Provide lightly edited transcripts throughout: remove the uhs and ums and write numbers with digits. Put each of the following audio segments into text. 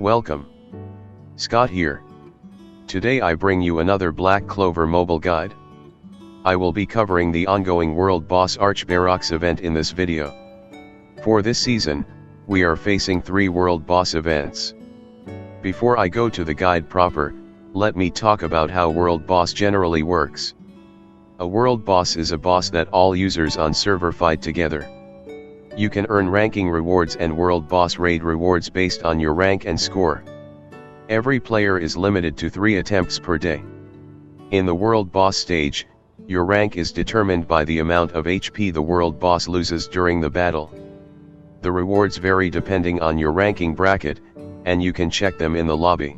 Welcome. Scott here. Today I bring you another Black Clover mobile guide. I will be covering the ongoing World Boss Archberox event in this video. For this season, we are facing 3 World Boss events. Before I go to the guide proper, let me talk about how World Boss generally works. A World Boss is a boss that all users on server fight together. You can earn ranking rewards and World Boss raid rewards based on your rank and score. Every player is limited to 3 attempts per day. In the World Boss stage, your rank is determined by the amount of HP the World Boss loses during the battle. The rewards vary depending on your ranking bracket, and you can check them in the lobby.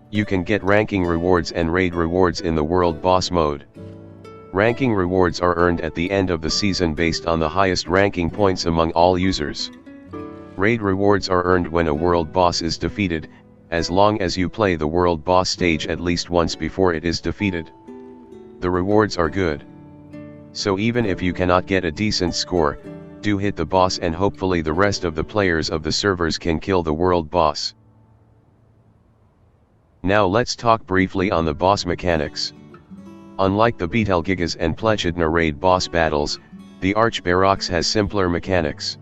You can get ranking rewards and raid rewards in the World Boss mode. Ranking rewards are earned at the end of the season based on the highest ranking points among all users. Raid rewards are earned when a World Boss is defeated, as long as you play the World Boss stage at least once before it is defeated. The rewards are good. So even if you cannot get a decent score, do hit the boss and hopefully the rest of the players of the servers can kill the World Boss. Now let's talk briefly on the boss mechanics. Unlike the Betelgeuse and Plechidna raid boss battles, the Archberox has simpler mechanics.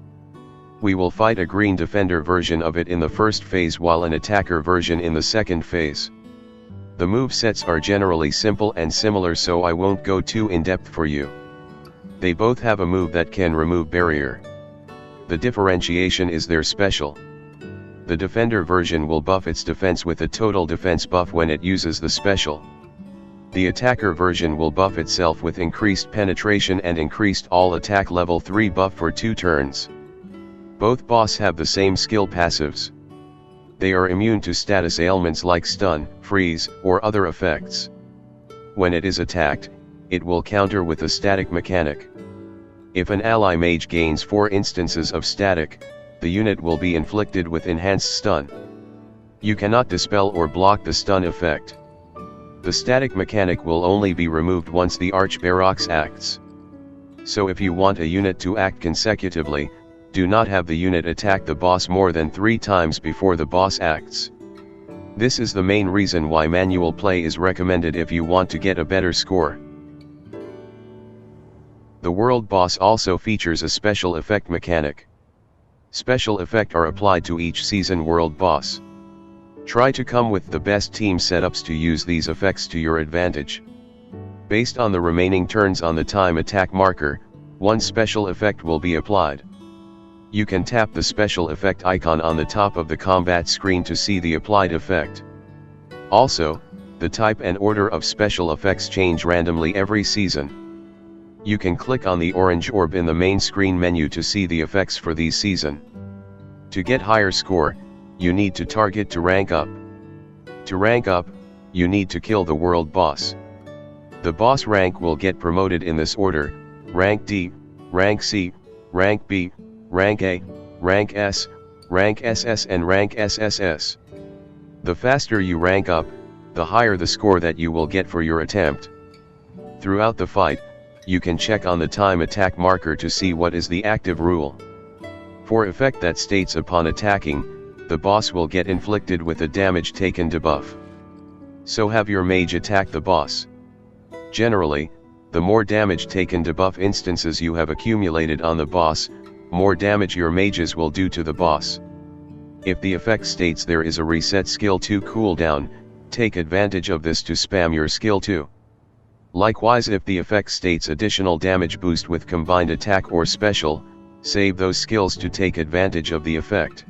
We will fight a green defender version of it in the first phase while an attacker version in the second phase. The movesets are generally simple and similar, so I won't go too in-depth for you. They both have a move that can remove barrier. The differentiation is their special. The defender version will buff its defense with a total defense buff when it uses the special. The attacker version will buff itself with increased penetration and increased all attack level 3 buff for 2 turns. Both boss have the same skill passives. They are immune to status ailments like stun, freeze, or other effects. When it is attacked, it will counter with a static mechanic. If an ally mage gains 4 instances of static, the unit will be inflicted with enhanced stun. You cannot dispel or block the stun effect. The static mechanic will only be removed once the Archberox acts. So if you want a unit to act consecutively, do not have the unit attack the boss more than 3 times before the boss acts. This is the main reason why manual play is recommended if you want to get a better score. The World Boss also features a special effect mechanic. Special effects are applied to each season World Boss. Try to come with the best team setups to use these effects to your advantage. Based on the remaining turns on the time attack marker, one special effect will be applied. You can tap the special effect icon on the top of the combat screen to see the applied effect. Also, the type and order of special effects change randomly every season. You can click on the orange orb in the main screen menu to see the effects for these season. To get higher score, you need to target to rank up. To rank up, you need to kill the World Boss. The boss rank will get promoted in this order: rank D, rank C, rank B, rank A, rank S, rank SS and rank SSS. The faster you rank up, the higher the score that you will get for your attempt. Throughout the fight, you can check on the time attack marker to see what is the active rule. For effect that states upon attacking, the boss will get inflicted with a damage taken debuff. So have your mage attack the boss. Generally, the more damage taken debuff instances you have accumulated on the boss, more damage your mages will do to the boss. If the effect states there is a reset skill 2 cooldown, take advantage of this to spam your skill 2. Likewise, if the effect states additional damage boost with combined attack or special, save those skills to take advantage of the effect.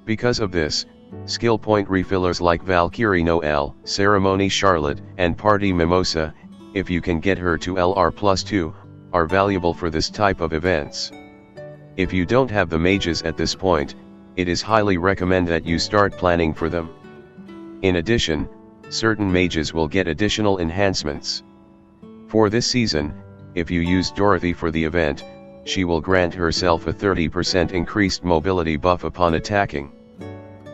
Because of this, skill point refillers like Valkyrie Noelle, Ceremony Charlotte, and Party Mimosa, if you can get her to LR+2, are valuable for this type of events. If you don't have the mages at this point, it is highly recommended that you start planning for them. In addition, certain mages will get additional enhancements. For this season, if you use Dorothy for the event, she will grant herself a 30% increased mobility buff upon attacking.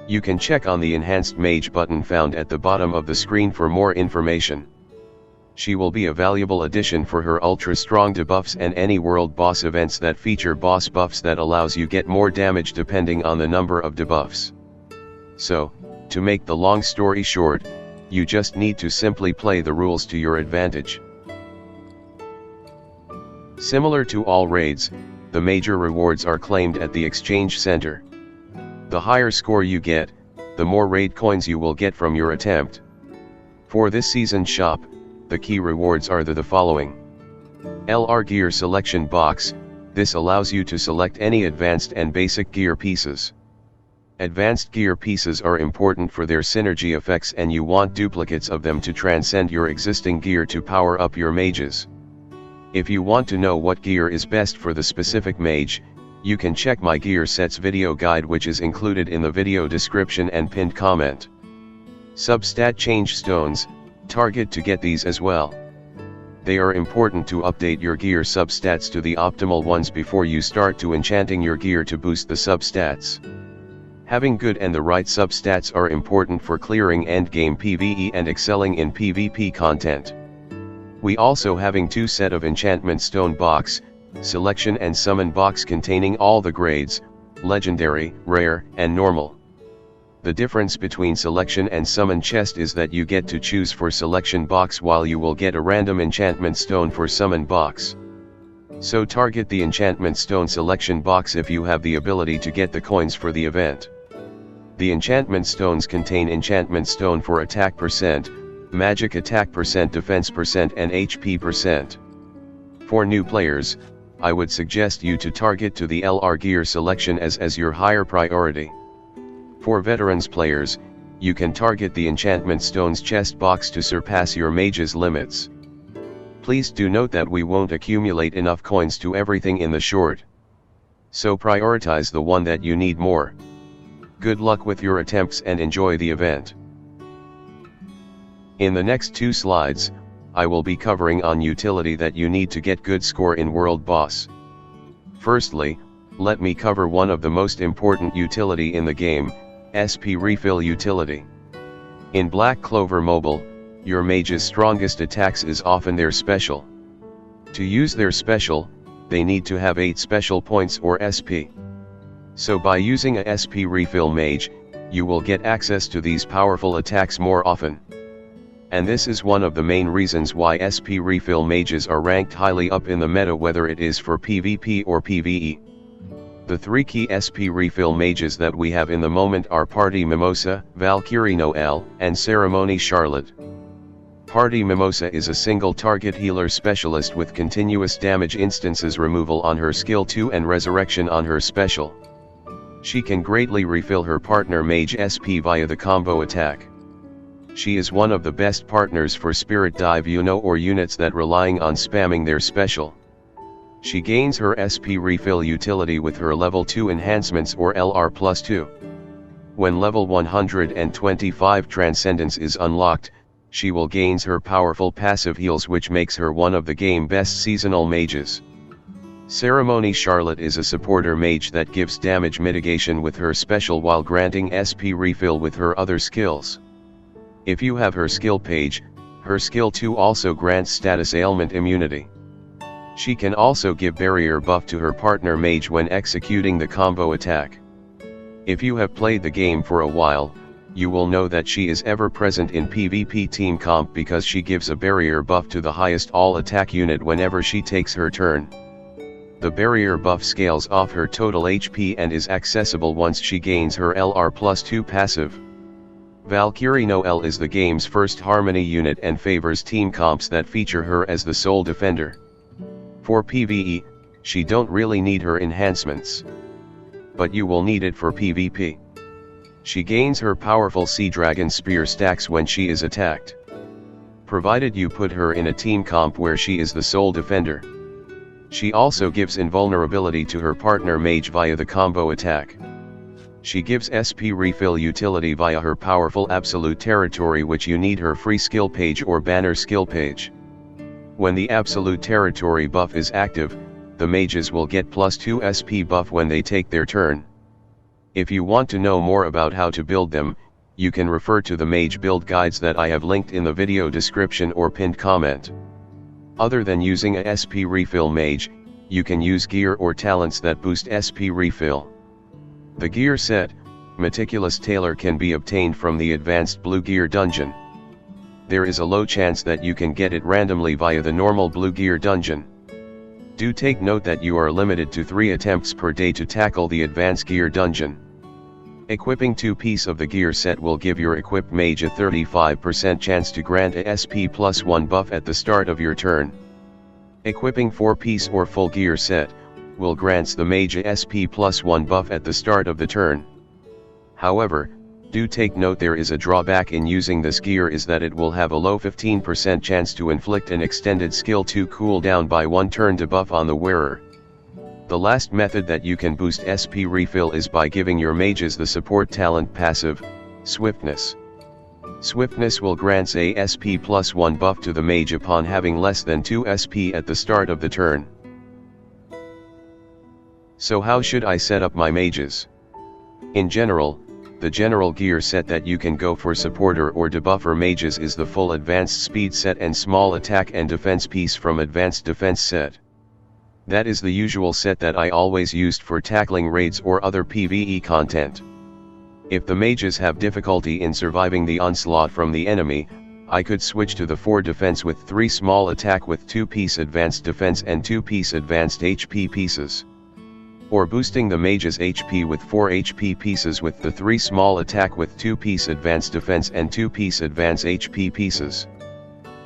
You can check on the Enhanced Mage button found at the bottom of the screen for more information. She will be a valuable addition for her ultra-strong debuffs and any World Boss events that feature boss buffs that allows you get more damage depending on the number of debuffs. So, to make the long story short, you just need to simply play the rules to your advantage. Similar to all raids, the major rewards are claimed at the exchange center. The higher score you get, the more raid coins you will get from your attempt. For this season's shop, the key rewards are the following. LR Gear Selection Box, this allows you to select any advanced and basic gear pieces. Advanced gear pieces are important for their synergy effects and you want duplicates of them to transcend your existing gear to power up your mages. If you want to know what gear is best for the specific mage, you can check my gear sets video guide which is included in the video description and pinned comment. Substat change stones, target to get these as well. They are important to update your gear substats to the optimal ones before you start to enchanting your gear to boost the substats. Having good and the right substats are important for clearing endgame PvE and excelling in PvP content. We also having 2 set of enchantment stone box, selection and summon box containing all the grades, legendary, rare, and normal. The difference between selection and summon chest is that you get to choose for selection box while you will get a random enchantment stone for summon box. So target the enchantment stone selection box if you have the ability to get the coins for the event. The enchantment stones contain enchantment stone for attack percent, magic attack percent, defense percent and HP percent. For new players, I would suggest you to target to the LR gear selection as your higher priority. For veterans players, you can target the enchantment stones chest box to surpass your mage's limits. Please do note that we won't accumulate enough coins to everything in the short. So prioritize the one that you need more. Good luck with your attempts and enjoy the event. In the next 2 slides, I will be covering on utility that you need to get good score in World Boss. Firstly, let me cover one of the most important utility in the game, SP Refill utility. In Black Clover Mobile, your mage's strongest attacks is often their special. To use their special, they need to have 8 special points or SP. So by using a SP Refill mage, you will get access to these powerful attacks more often. And this is one of the main reasons why SP Refill mages are ranked highly up in the meta, whether it is for PvP or PvE. The 3 key SP Refill mages that we have in the moment are Party Mimosa, Valkyrie Noelle, and Ceremony Charlotte. Party Mimosa is a single target healer specialist with continuous damage instances removal on her skill 2 and resurrection on her special. She can greatly refill her partner mage SP via the combo attack. She is one of the best partners for Spirit Dive Yuno or units that relying on spamming their special. She gains her SP refill utility with her level 2 enhancements or LR+2. When level 125 Transcendence is unlocked, she will gain her powerful passive heals which makes her one of the game best seasonal mages. Ceremony Charlotte is a supporter mage that gives damage mitigation with her special while granting SP refill with her other skills. If you have her skill page, her skill 2 also grants status ailment immunity. She can also give barrier buff to her partner mage when executing the combo attack. If you have played the game for a while, you will know that she is ever present in PvP team comp because she gives a barrier buff to the highest all attack unit whenever she takes her turn. The barrier buff scales off her total HP and is accessible once she gains her LR+2 passive. Valkyrie Noelle is the game's first harmony unit and favors team comps that feature her as the sole defender. For PvE, she don't really need her enhancements. But you will need it for PvP. She gains her powerful Sea Dragon Spear stacks when she is attacked. Provided you put her in a team comp where she is the sole defender. She also gives invulnerability to her partner mage via the combo attack. She gives SP refill utility via her powerful absolute territory which you need her free skill page or banner skill page. When the absolute territory buff is active, the mages will get +2 SP buff when they take their turn. If you want to know more about how to build them, you can refer to the mage build guides that I have linked in the video description or pinned comment. Other than using a SP refill mage, you can use gear or talents that boost SP refill. The gear set, Meticulous Tailor can be obtained from the Advanced Blue Gear dungeon. There is a low chance that you can get it randomly via the normal Blue Gear dungeon. Do take note that you are limited to 3 attempts per day to tackle the Advanced Gear dungeon. Equipping 2 pieces of the gear set will give your equipped mage a 35% chance to grant a SP +1 buff at the start of your turn. Equipping 4 piece or full gear set will grants the mage a SP +1 buff at the start of the turn. However, do take note there is a drawback in using this gear is that it will have a low 15% chance to inflict an extended skill 2 cooldown by 1 turn debuff on the wearer. The last method that you can boost SP refill is by giving your mages the support talent passive, Swiftness. Swiftness will grant a SP +1 buff to the mage upon having less than 2 SP at the start of the turn. So how should I set up my mages? In general, the general gear set that you can go for supporter or debuffer mages is the full advanced speed set and small attack and defense piece from advanced defense set. That is the usual set that I always used for tackling raids or other PvE content. If the mages have difficulty in surviving the onslaught from the enemy, I could switch to the 4 defense with 3 small attack with 2 piece advanced defense and 2 piece advanced HP pieces. Or boosting the mage's HP with 4 HP pieces with the 3 small attack with 2 piece advanced defense and 2 piece advanced HP pieces.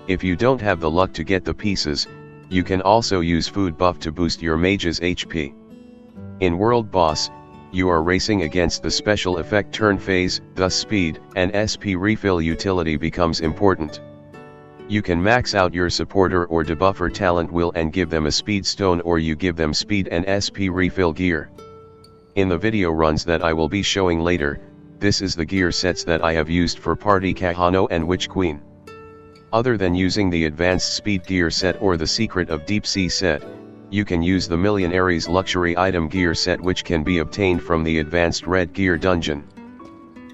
If you don't have the luck to get the pieces, you can also use food buff to boost your mage's HP. In World Boss, you are racing against the special effect turn phase, thus speed and SP refill utility becomes important. You can max out your supporter or debuffer talent will and give them a speed stone, or you give them speed and SP refill gear. In the video runs that I will be showing later, this is the gear sets that I have used for Party Kahono and Witch Queen. Other than using the Advanced Speed Gear set or the Secret of Deep Sea set, you can use the Millionaire's Luxury Item Gear set, which can be obtained from the Advanced Red Gear dungeon.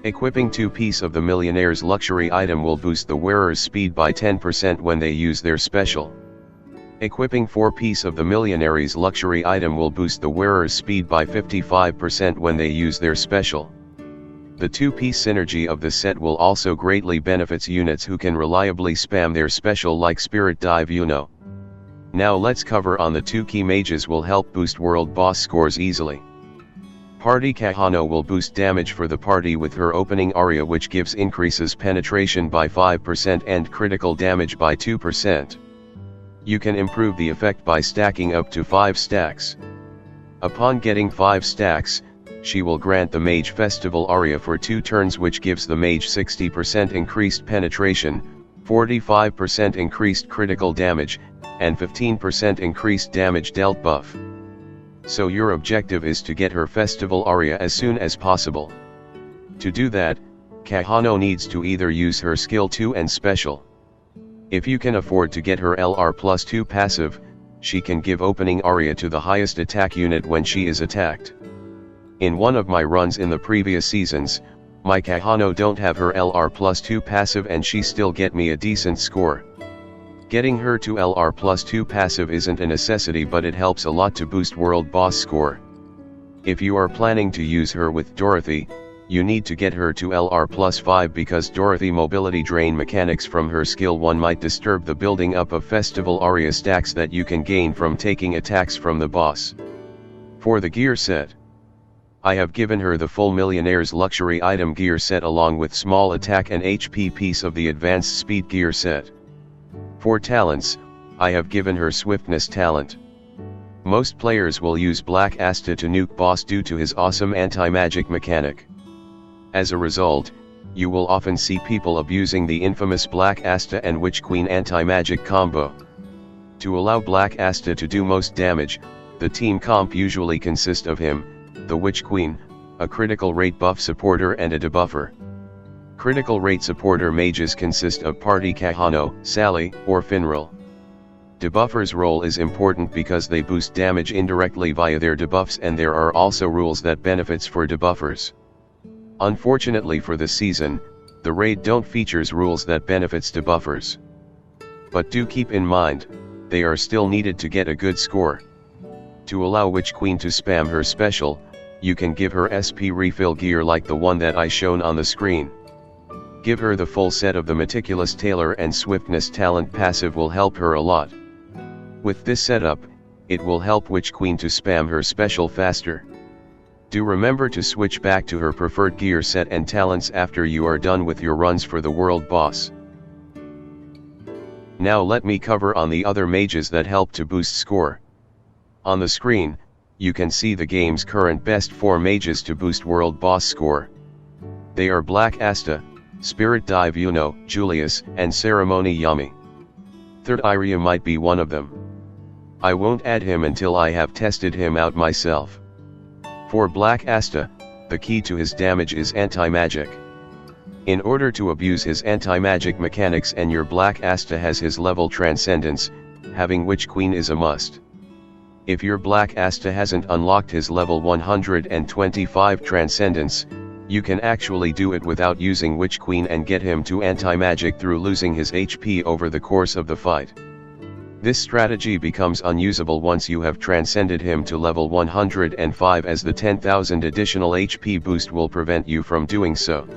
Equipping 2 piece of the Millionaire's Luxury Item will boost the wearer's speed by 10% when they use their special. Equipping 4 piece of the Millionaire's Luxury Item will boost the wearer's speed by 55% when they use their special. The 2-piece synergy of the set will also greatly benefits units who can reliably spam their special like Spirit Dive Yuno. Now let's cover on the 2 key mages will help boost world boss scores easily. Party Kahono will boost damage for the party with her opening aria, which gives increases penetration by 5% and critical damage by 2%. You can improve the effect by stacking up to 5 stacks. Upon getting 5 stacks, she will grant the mage festival aria for 2 turns, which gives the mage 60% increased penetration, 45% increased critical damage, and 15% increased damage dealt buff. So your objective is to get her festival aria as soon as possible. To do that, Kahono needs to either use her skill 2 and special. If you can afford to get her LR+2 passive, she can give opening aria to the highest attack unit when she is attacked. In one of my runs in the previous seasons, my Kahono don't have her LR+2 passive and she still get me a decent score. Getting her to LR+2 passive isn't a necessity, but it helps a lot to boost world boss score. If you are planning to use her with Dorothy, you need to get her to LR+5 because Dorothy mobility drain mechanics from her skill 1 might disturb the building up of festival aria stacks that you can gain from taking attacks from the boss. For the gear set, I have given her the full Millionaire's Luxury Item Gear set along with small attack and HP piece of the Advanced Speed Gear set. For talents, I have given her Swiftness talent. Most players will use Black Asta to nuke boss due to his awesome anti-magic mechanic. As a result, you will often see people abusing the infamous Black Asta and Witch Queen anti-magic combo. To allow Black Asta to do most damage, the team comp usually consists of him, the Witch Queen, a critical rate buff supporter and a debuffer. Critical rate supporter mages consist of Party Kahono, Sally, or Finral. Debuffer's role is important because they boost damage indirectly via their debuffs, and there are also rules that benefits for debuffers. Unfortunately for this season, the raid don't features rules that benefits debuffers. But do keep in mind, they are still needed to get a good score. To allow Witch Queen to spam her special, you can give her SP refill gear like the one that I shown on the screen. Give her the full set of the Meticulous Tailor and Swiftness talent passive will help her a lot. With this setup, it will help Witch Queen to spam her special faster. Do remember to switch back to her preferred gear set and talents after you are done with your runs for the world boss. Now let me cover on the other mages that help to boost score. On the screen, you can see the game's current best 4 mages to boost world boss score. They are Black Asta, Spirit Dive Yuno, Julius, and Ceremony Yami. Third Iria might be one of them. I won't add him until I have tested him out myself. For Black Asta, the key to his damage is anti-magic. In order to abuse his anti-magic mechanics and your Black Asta has his level Transcendence, having Witch Queen is a must. If your Black Asta hasn't unlocked his level 125 Transcendence, you can actually do it without using Witch Queen and get him to anti-magic through losing his HP over the course of the fight. This strategy becomes unusable once you have transcended him to level 105 as the 10,000 additional HP boost will prevent you from doing so.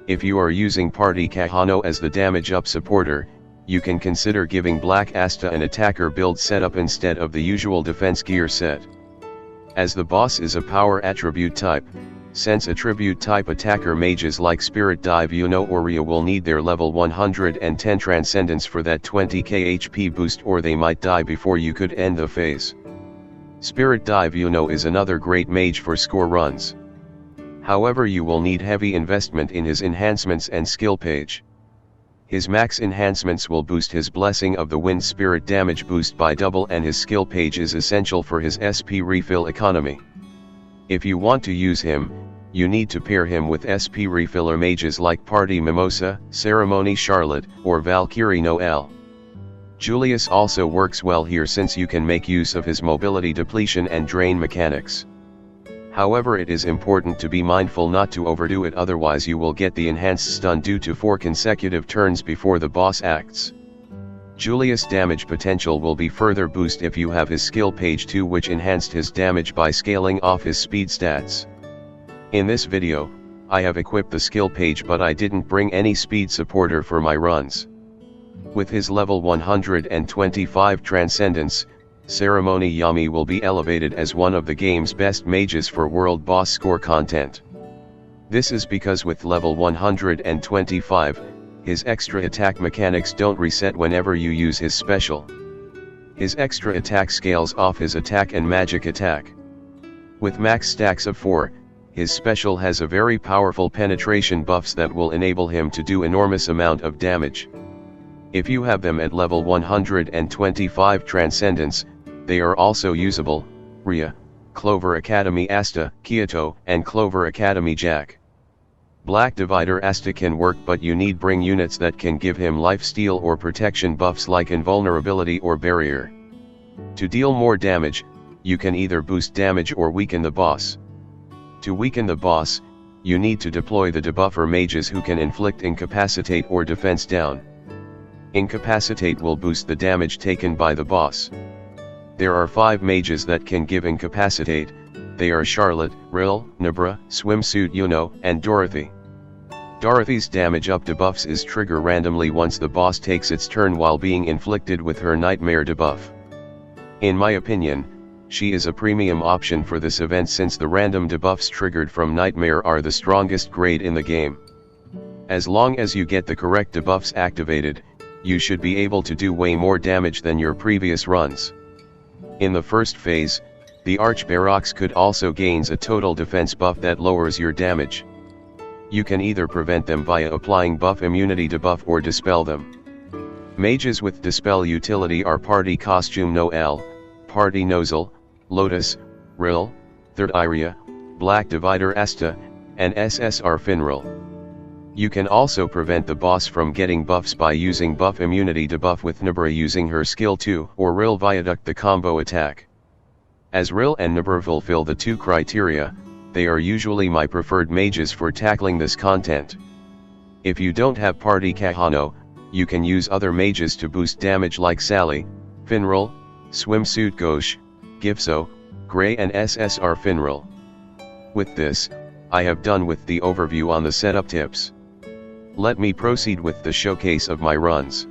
If you are using Party Kahono as the damage up supporter, you can consider giving Black Asta an attacker build setup instead of the usual defense gear set. As the boss is a power attribute type, since attribute type attacker mages like Spirit Dive Yuno or Rhea will need their level 110 Transcendence for that 20k HP boost or they might die before you could end the phase. Spirit Dive Yuno is another great mage for score runs. However, you will need heavy investment in his enhancements and skill page. His max enhancements will boost his Blessing of the Wind Spirit damage boost by double and his skill page is essential for his SP refill economy. If you want to use him, you need to pair him with SP refiller mages like Party Mimosa, Ceremony Charlotte, or Valkyrie Noelle. Julius also works well here since you can make use of his mobility depletion and drain mechanics. However, it is important to be mindful not to overdo it, otherwise you will get the enhanced stun due to 4 consecutive turns before the boss acts. Julius' damage potential will be further boosted if you have his skill page 2, which enhanced his damage by scaling off his speed stats. In this video, I have equipped the skill page but I didn't bring any speed supporter for my runs. With his level 125 Transcendence, Ceremony Yami will be elevated as one of the game's best mages for world boss score content. This is because with level 125, his extra attack mechanics don't reset whenever you use his special. His extra attack scales off his attack and magic attack. With max stacks of 4, his special has a very powerful penetration buffs that will enable him to do enormous amount of damage. If you have them at level 125 Transcendence, they are also usable: Rhea, Clover Academy Asta, Kyoto, and Clover Academy Jack. Black Divider Asta can work, but you need bring units that can give him lifesteal or protection buffs like invulnerability or barrier. To deal more damage, you can either boost damage or weaken the boss. To weaken the boss, you need to deploy the debuffer mages who can inflict incapacitate or defense down. Incapacitate will boost the damage taken by the boss. There are 5 mages that can give incapacitate. They are Charlotte, Rill, Nebra, Swimsuit Yuno, and Dorothy. Dorothy's damage up debuffs is trigger randomly once the boss takes its turn while being inflicted with her Nightmare debuff. In my opinion, she is a premium option for this event since the random debuffs triggered from Nightmare are the strongest grade in the game. As long as you get the correct debuffs activated, you should be able to do way more damage than your previous runs. In the first phase, the Archberox could also gains a total defense buff that lowers your damage. You can either prevent them via applying buff immunity debuff or dispel them. Mages with dispel utility are Party Costume Noelle, Party Nozzle, Lotus, Rill, Third Iria, Black Divider Asta, and SSR Finral. You can also prevent the boss from getting buffs by using buff immunity debuff with Nebra using her skill 2 or Rill Viaduct the combo attack. As Rill and Nebra fulfill the 2 criteria, they are usually my preferred mages for tackling this content. If you don't have Party Kahono, you can use other mages to boost damage like Sally, Finral, Swimsuit Gauche, Gipso, Grey and SSR Finral. With this, I have done with the overview on the setup tips. Let me proceed with the showcase of my runs.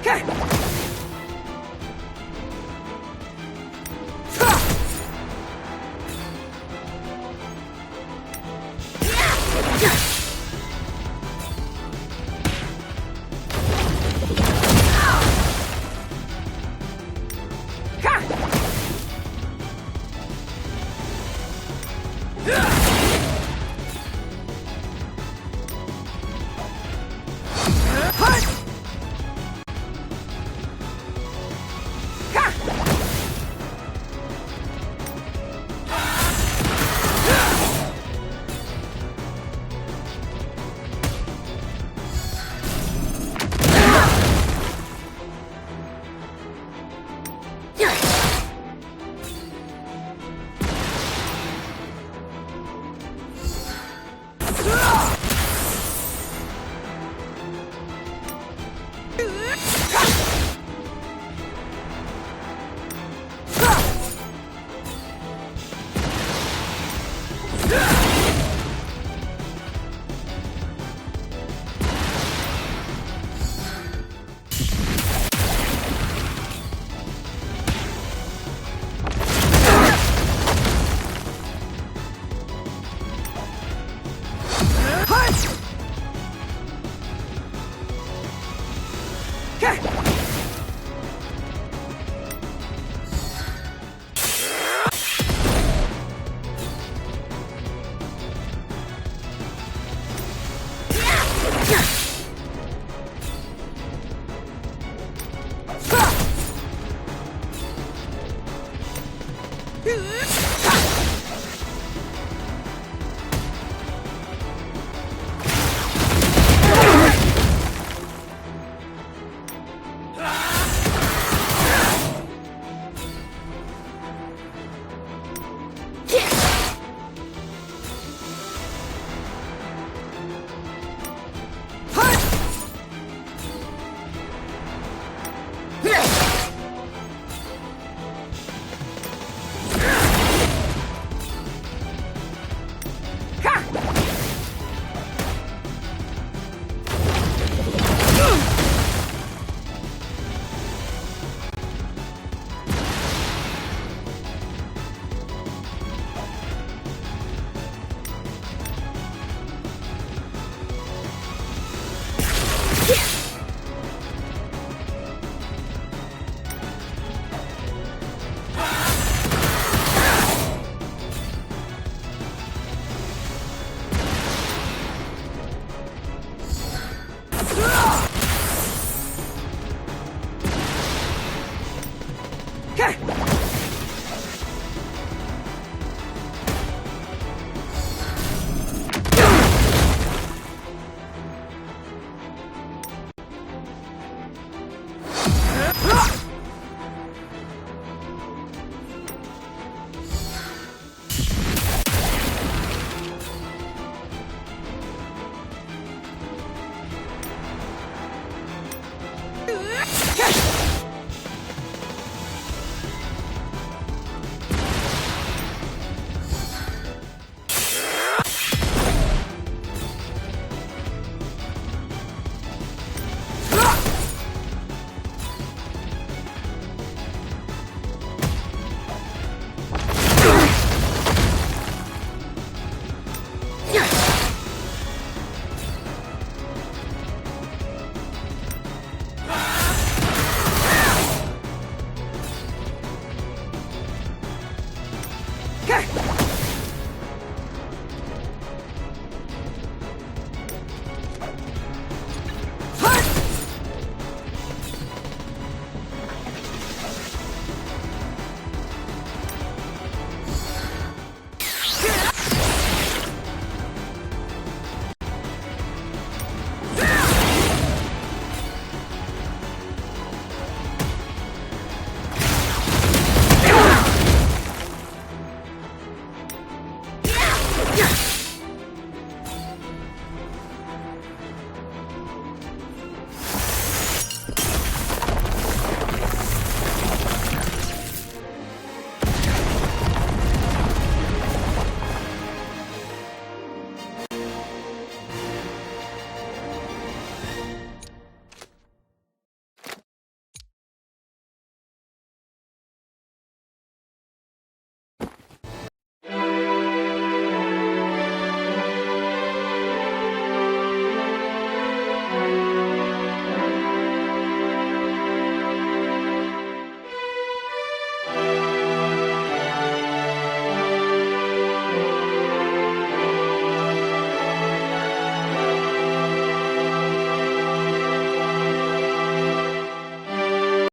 Okay.